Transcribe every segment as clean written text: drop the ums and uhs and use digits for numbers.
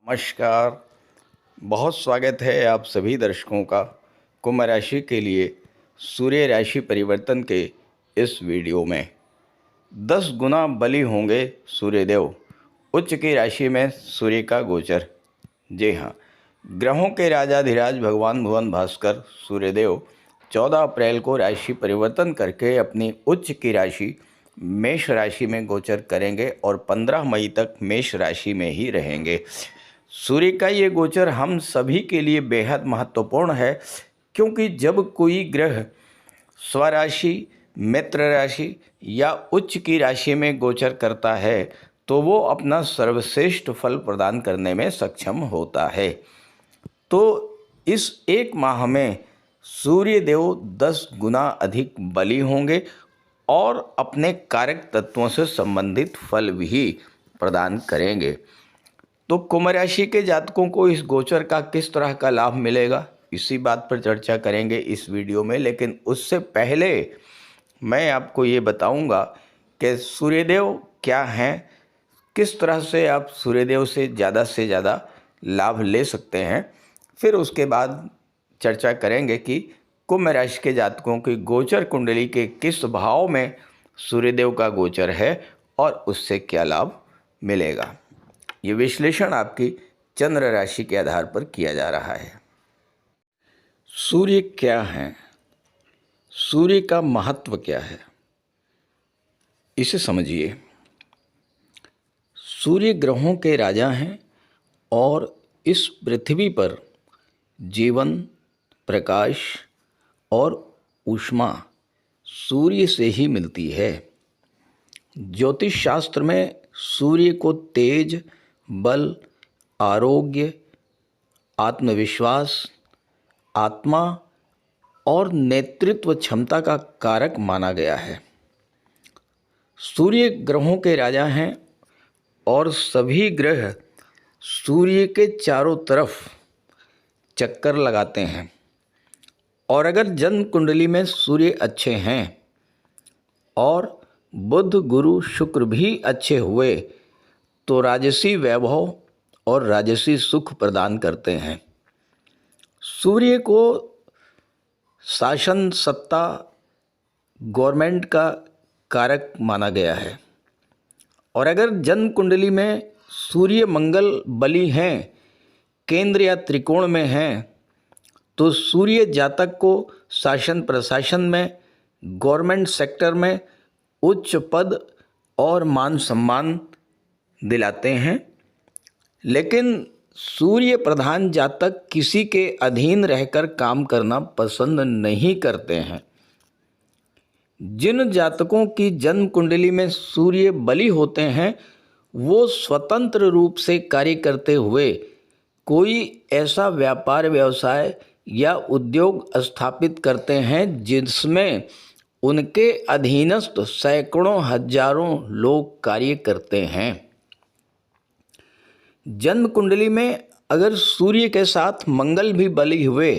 नमस्कार। बहुत स्वागत है आप सभी दर्शकों का कुंभ राशि के लिए सूर्य राशि परिवर्तन के इस वीडियो में। 10 गुना बली होंगे सूर्यदेव, उच्च की राशि में सूर्य का गोचर। जी हाँ, ग्रहों के राजाधिराज भगवान भुवन भास्कर सूर्यदेव 14 अप्रैल को राशि परिवर्तन करके अपनी उच्च की राशि मेष राशि में गोचर करेंगे और 15 मई तक मेष राशि में ही रहेंगे। सूर्य का ये गोचर हम सभी के लिए बेहद महत्वपूर्ण है, क्योंकि जब कोई ग्रह स्वराशि, मित्र राशि या उच्च की राशि में गोचर करता है तो वो अपना सर्वश्रेष्ठ फल प्रदान करने में सक्षम होता है। तो इस एक माह में सूर्य देव 10 गुना अधिक बली होंगे और अपने कारक तत्वों से संबंधित फल भी प्रदान करेंगे। तो कुंभ राशि के जातकों को इस गोचर का किस तरह का लाभ मिलेगा, इसी बात पर चर्चा करेंगे इस वीडियो में। लेकिन उससे पहले मैं आपको ये बताऊंगा कि सूर्यदेव क्या हैं, किस तरह से आप सूर्यदेव से ज़्यादा लाभ ले सकते हैं। फिर उसके बाद चर्चा करेंगे कि कुंभ राशि के जातकों की गोचर कुंडली के किस भाव में सूर्यदेव का गोचर है और उससे क्या लाभ मिलेगा। ये विश्लेषण आपकी चंद्र राशि के आधार पर किया जा रहा है। सूर्य क्या है, सूर्य का महत्व क्या है, इसे समझिए। सूर्य ग्रहों के राजा हैं और इस पृथ्वी पर जीवन, प्रकाश और ऊष्मा सूर्य से ही मिलती है। ज्योतिष शास्त्र में सूर्य को तेज, बल, आरोग्य, आत्मविश्वास, आत्मा और नेतृत्व क्षमता का कारक माना गया है। सूर्य ग्रहों के राजा हैं और सभी ग्रह सूर्य के चारों तरफ चक्कर लगाते हैं। और अगर जन्म कुंडली में सूर्य अच्छे हैं और बुध, गुरु, शुक्र भी अच्छे हुए तो राजसी वैभव और राजसी सुख प्रदान करते हैं। सूर्य को शासन, सत्ता, गवर्नमेंट का कारक माना गया है। और अगर जन्म कुंडली में सूर्य मंगल बली हैं, केंद्र या त्रिकोण में हैं, तो सूर्य जातक को शासन प्रशासन में, गवर्नमेंट सेक्टर में उच्च पद और मान सम्मान दिलाते हैं। लेकिन सूर्य प्रधान जातक किसी के अधीन रहकर काम करना पसंद नहीं करते हैं। जिन जातकों की जन्म कुंडली में सूर्य बली होते हैं वो स्वतंत्र रूप से कार्य करते हुए कोई ऐसा व्यापार, व्यवसाय या उद्योग स्थापित करते हैं जिसमें उनके अधीनस्थ सैकड़ों हजारों लोग कार्य करते हैं। जन्म कुंडली में अगर सूर्य के साथ मंगल भी बली हुए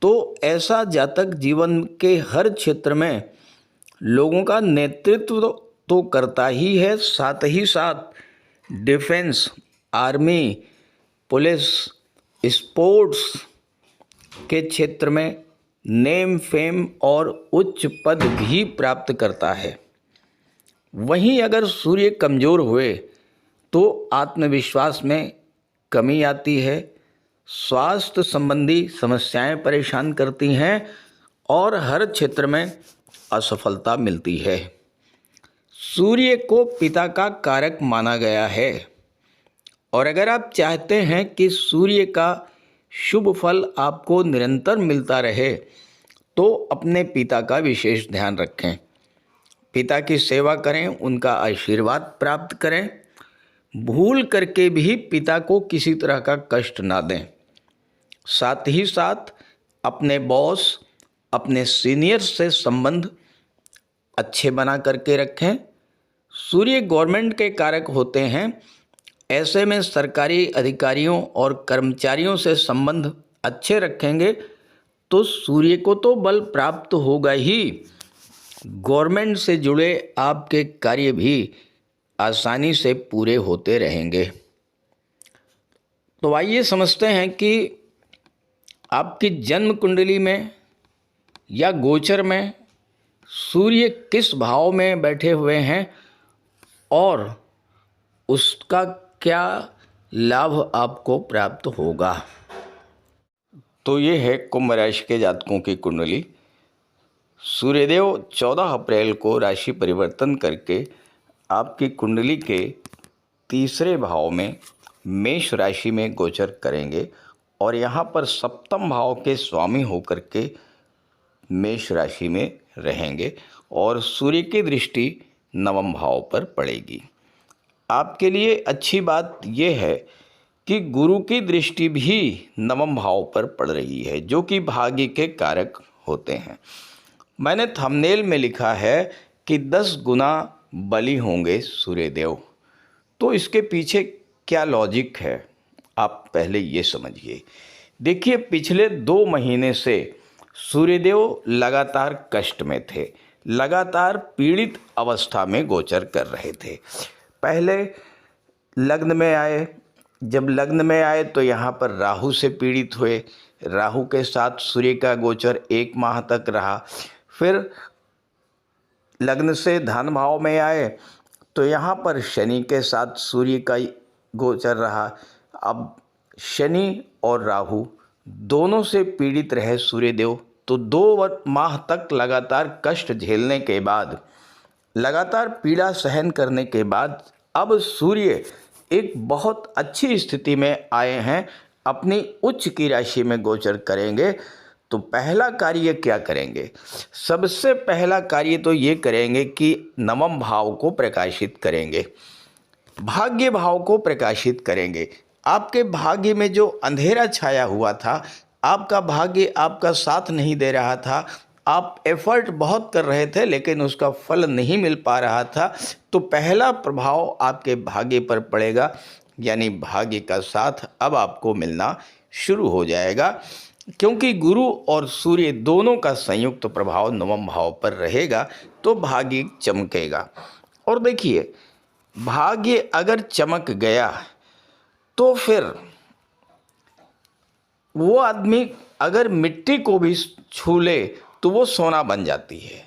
तो ऐसा जातक जीवन के हर क्षेत्र में लोगों का नेतृत्व तो करता ही है, साथ ही साथ डिफेंस, आर्मी, पुलिस, स्पोर्ट्स के क्षेत्र में नेम, फेम और उच्च पद भी प्राप्त करता है। वहीं अगर सूर्य कमज़ोर हुए तो आत्मविश्वास में कमी आती है, स्वास्थ्य संबंधी समस्याएं परेशान करती हैं और हर क्षेत्र में असफलता मिलती है। सूर्य को पिता का कारक माना गया है और अगर आप चाहते हैं कि सूर्य का शुभ फल आपको निरंतर मिलता रहे तो अपने पिता का विशेष ध्यान रखें। पिता की सेवा करें, उनका आशीर्वाद प्राप्त करें। भूल करके भी पिता को किसी तरह का कष्ट ना दें। साथ ही साथ अपने बॉस, अपने सीनियर से संबंध अच्छे बना करके रखें। सूर्य गवर्नमेंट के कारक होते हैं, ऐसे में सरकारी अधिकारियों और कर्मचारियों से संबंध अच्छे रखेंगे तो सूर्य को तो बल प्राप्त होगा ही, गवर्नमेंट से जुड़े आपके कार्य भी आसानी से पूरे होते रहेंगे। तो आइए समझते हैं कि आपकी जन्म कुंडली में या गोचर में सूर्य किस भाव में बैठे हुए हैं और उसका क्या लाभ आपको प्राप्त होगा। तो ये है कुंभ राशि के जातकों की कुंडली। सूर्यदेव 14 अप्रैल को राशि परिवर्तन करके आपकी कुंडली के तीसरे भाव में मेष राशि में गोचर करेंगे और यहाँ पर सप्तम भाव के स्वामी होकर के मेष राशि में रहेंगे और सूर्य की दृष्टि नवम भाव पर पड़ेगी। आपके लिए अच्छी बात यह है कि गुरु की दृष्टि भी नवम भाव पर पड़ रही है, जो कि भाग्य के कारक होते हैं। मैंने थंबनेल में लिखा है कि 10 गुना बली होंगे सूर्यदेव। तो इसके पीछे क्या लॉजिक है, आप पहले ये समझिए। देखिए, पिछले 2 महीने से सूर्यदेव लगातार कष्ट में थे, लगातार पीड़ित अवस्था में गोचर कर रहे थे। पहले लग्न में आए, जब लग्न में आए तो यहाँ पर राहु से पीड़ित हुए, राहु के साथ सूर्य का गोचर 1 माह तक रहा। फिर लग्न से धन भाव में आए तो यहाँ पर शनि के साथ सूर्य का गोचर रहा। अब शनि और राहु दोनों से पीड़ित रहे सूर्यदेव। तो 2 माह तक लगातार कष्ट झेलने के बाद, लगातार पीड़ा सहन करने के बाद अब सूर्य एक बहुत अच्छी स्थिति में आए हैं, अपनी उच्च की राशि में गोचर करेंगे। तो पहला कार्य क्या करेंगे? सबसे पहला कार्य तो ये करेंगे कि नवम भाव को प्रकाशित करेंगे, भाग्य भाव को प्रकाशित करेंगे। आपके भाग्य में जो अंधेरा छाया हुआ था, आपका भाग्य आपका साथ नहीं दे रहा था, आप एफर्ट बहुत कर रहे थे लेकिन उसका फल नहीं मिल पा रहा था, तो पहला प्रभाव आपके भाग्य पर पड़ेगा, यानी भाग्य का साथ अब आपको मिलना शुरू हो जाएगा, क्योंकि गुरु और सूर्य दोनों का संयुक्त प्रभाव नवम भाव पर रहेगा तो भाग्य चमकेगा। और देखिए, भाग्य अगर चमक गया तो फिर वो आदमी अगर मिट्टी को भी छू ले तो वो सोना बन जाती है।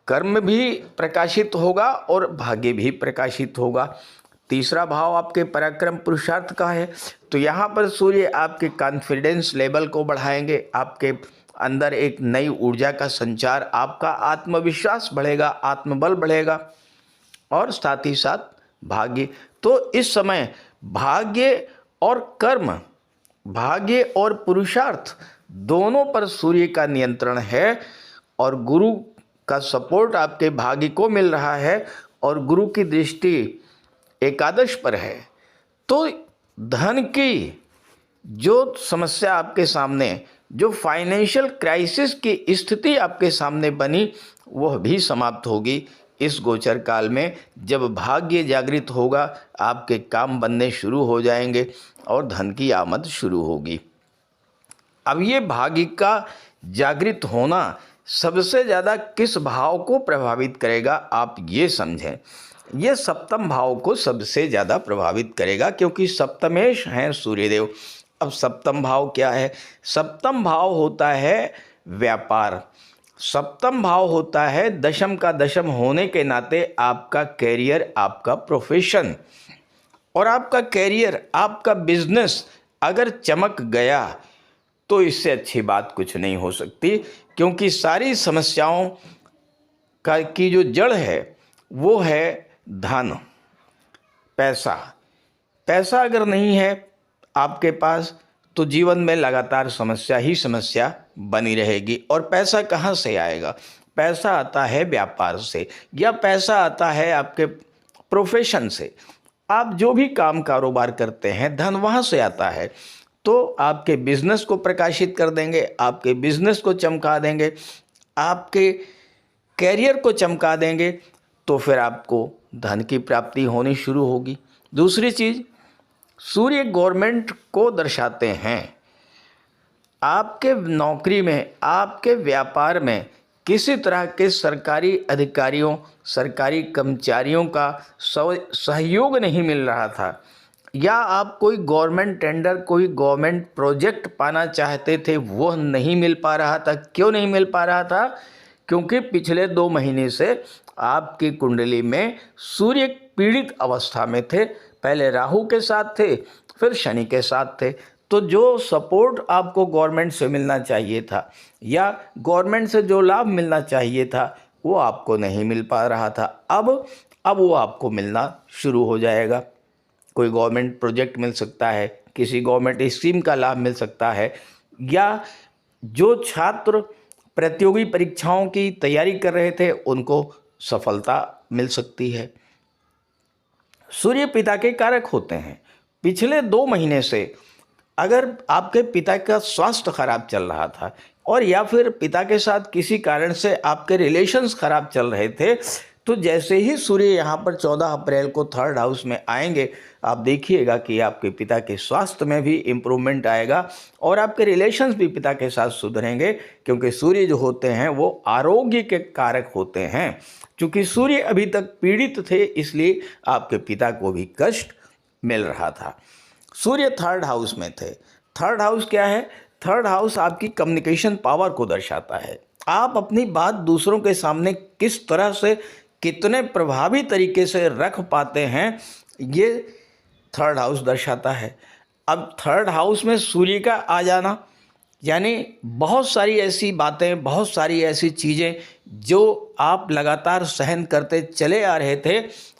कर्म भी प्रकाशित होगा और भाग्य भी प्रकाशित होगा। तीसरा भाव आपके पराक्रम पुरुषार्थ का है, तो यहाँ पर सूर्य आपके कॉन्फिडेंस लेवल को बढ़ाएंगे, आपके अंदर एक नई ऊर्जा का संचार, आपका आत्मविश्वास बढ़ेगा, आत्मबल बढ़ेगा और साथ ही साथ भाग्य। तो इस समय भाग्य और कर्म, भाग्य और पुरुषार्थ दोनों पर सूर्य का नियंत्रण है और गुरु का सपोर्ट आपके भाग्य को मिल रहा है और गुरु की दृष्टि एकादश पर है। तो धन की जो समस्या आपके सामने, जो फाइनेंशियल क्राइसिस की स्थिति आपके सामने बनी, वह भी समाप्त होगी इस गोचर काल में। जब भाग्य जागृत होगा, आपके काम बनने शुरू हो जाएंगे और धन की आमद शुरू होगी। अब ये भाग्य का जागृत होना सबसे ज़्यादा किस भाव को प्रभावित करेगा, आप ये समझें। ये सप्तम भाव को सबसे ज़्यादा प्रभावित करेगा, क्योंकि सप्तमेश हैं सूर्यदेव। अब सप्तम भाव क्या है? सप्तम भाव होता है व्यापार, सप्तम भाव होता है दशम का दशम होने के नाते आपका कैरियर, आपका प्रोफेशन। और आपका कैरियर, आपका बिजनेस अगर चमक गया तो इससे अच्छी बात कुछ नहीं हो सकती, क्योंकि सारी समस्याओं का की जो जड़ है वो है धन, पैसा। पैसा अगर नहीं है आपके पास तो जीवन में लगातार समस्या ही समस्या बनी रहेगी। और पैसा कहाँ से आएगा? पैसा आता है व्यापार से, या पैसा आता है आपके प्रोफेशन से। आप जो भी काम कारोबार करते हैं, धन वहाँ से आता है। तो आपके बिजनेस को प्रकाशित कर देंगे, आपके बिजनेस को चमका देंगे, आपके कैरियर को चमका देंगे, तो फिर आपको धन की प्राप्ति होनी शुरू होगी। दूसरी चीज़, सूर्य गवर्नमेंट को दर्शाते हैं। आपके नौकरी में, आपके व्यापार में किसी तरह के सरकारी अधिकारियों, सरकारी कर्मचारियों का सहयोग नहीं मिल रहा था, या आप कोई गवर्नमेंट टेंडर, कोई गवर्नमेंट प्रोजेक्ट पाना चाहते थे, वो नहीं मिल पा रहा था। क्यों नहीं मिल पा रहा था? क्योंकि पिछले 2 महीने से आपकी कुंडली में सूर्य पीड़ित अवस्था में थे। पहले राहु के साथ थे, फिर शनि के साथ थे। तो जो सपोर्ट आपको गवर्नमेंट से मिलना चाहिए था या गवर्नमेंट से जो लाभ मिलना चाहिए था, वो आपको नहीं मिल पा रहा था। अब वो आपको मिलना शुरू हो जाएगा। कोई गवर्नमेंट प्रोजेक्ट मिल सकता है, किसी गवर्नमेंट स्कीम का लाभ मिल सकता है, या जो छात्र प्रतियोगी परीक्षाओं की तैयारी कर रहे थे उनको सफलता मिल सकती है। सूर्य पिता के कारक होते हैं। पिछले 2 महीने से अगर आपके पिता का स्वास्थ्य खराब चल रहा था और या फिर पिता के साथ किसी कारण से आपके रिलेशंस खराब चल रहे थे, तो जैसे ही सूर्य यहाँ पर 14 अप्रैल को 3rd हाउस में आएंगे, आप देखिएगा कि आपके पिता के स्वास्थ्य में भी इम्प्रूवमेंट आएगा और आपके रिलेशंस भी पिता के साथ सुधरेंगे। क्योंकि सूर्य जो होते हैं वो आरोग्य के कारक होते हैं। क्योंकि सूर्य अभी तक पीड़ित थे, इसलिए आपके पिता को भी कष्ट मिल रहा था। सूर्य 3rd हाउस में थे। 3rd हाउस क्या है? 3rd हाउस आपकी कम्युनिकेशन पावर को दर्शाता है। आप अपनी बात दूसरों के सामने किस तरह से, कितने प्रभावी तरीके से रख पाते हैं, ये 3rd हाउस दर्शाता है। अब 3rd हाउस में सूर्य का आ जाना यानी बहुत सारी ऐसी बातें, बहुत सारी ऐसी चीज़ें जो आप लगातार सहन करते चले आ रहे थे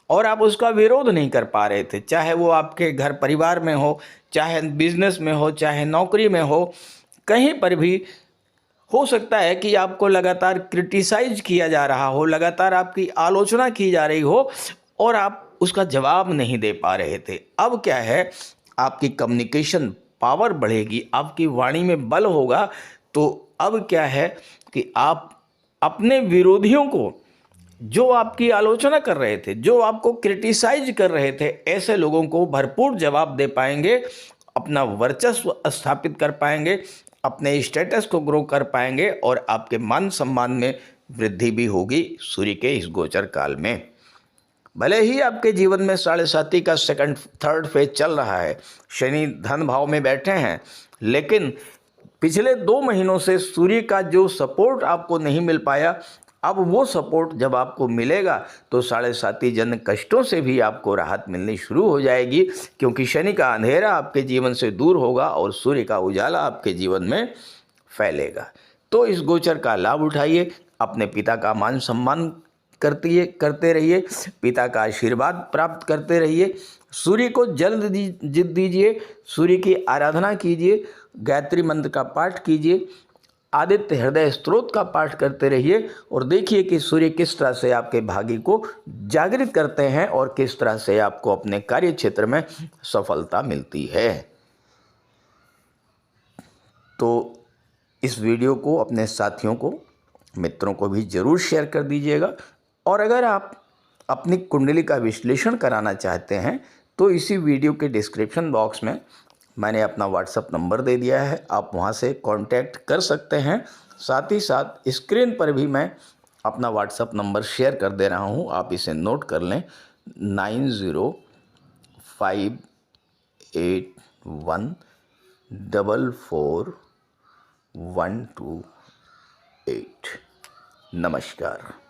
और आप उसका विरोध नहीं कर पा रहे थे, चाहे वो आपके घर परिवार में हो, चाहे बिजनेस में हो, चाहे नौकरी में हो, कहीं पर भी हो सकता है कि आपको लगातार क्रिटिसाइज किया जा रहा हो, लगातार आपकी आलोचना की जा रही हो और आप उसका जवाब नहीं दे पा रहे थे। अब क्या है, आपकी कम्युनिकेशन पावर बढ़ेगी, आपकी वाणी में बल होगा। तो अब क्या है कि आप अपने विरोधियों को, जो आपकी आलोचना कर रहे थे, जो आपको क्रिटिसाइज कर रहे थे, ऐसे लोगों को भरपूर जवाब दे पाएंगे, अपना वर्चस्व स्थापित कर पाएंगे, अपने स्टेटस को ग्रो कर पाएंगे और आपके मान सम्मान में वृद्धि भी होगी सूर्य के इस गोचर काल में। भले ही आपके जीवन में 7.5 का 2nd 3rd फेज चल रहा है, शनि धन भाव में बैठे हैं, लेकिन पिछले 2 महीनों से सूर्य का जो सपोर्ट आपको नहीं मिल पाया, अब वो सपोर्ट जब आपको मिलेगा तो 7.5 जन कष्टों से भी आपको राहत मिलनी शुरू हो जाएगी। क्योंकि शनि का अंधेरा आपके जीवन से दूर होगा और सूर्य का उजाला आपके जीवन में फैलेगा। तो इस गोचर का लाभ उठाइए, अपने पिता का मान सम्मान करते रहिए, पिता का आशीर्वाद प्राप्त करते रहिए, सूर्य को जल दीजिए, सूर्य की आराधना कीजिए, गायत्री मंत्र का पाठ कीजिए, आदित्य हृदय स्तोत्र का पाठ करते रहिए और देखिए कि सूर्य किस तरह से आपके भाग्य को जागृत करते हैं और किस तरह से आपको अपने कार्य क्षेत्र में सफलता मिलती है। तो इस वीडियो को अपने साथियों को, मित्रों को भी ज़रूर शेयर कर दीजिएगा। और अगर आप अपनी कुंडली का विश्लेषण कराना चाहते हैं तो इसी वीडियो के डिस्क्रिप्शन बॉक्स में मैंने अपना व्हाट्सएप नंबर दे दिया है, आप वहां से कांटेक्ट कर सकते हैं। साथ ही साथ स्क्रीन पर भी मैं अपना व्हाट्सएप नंबर शेयर कर दे रहा हूं, आप इसे नोट कर लें, 9058144128। नमस्कार।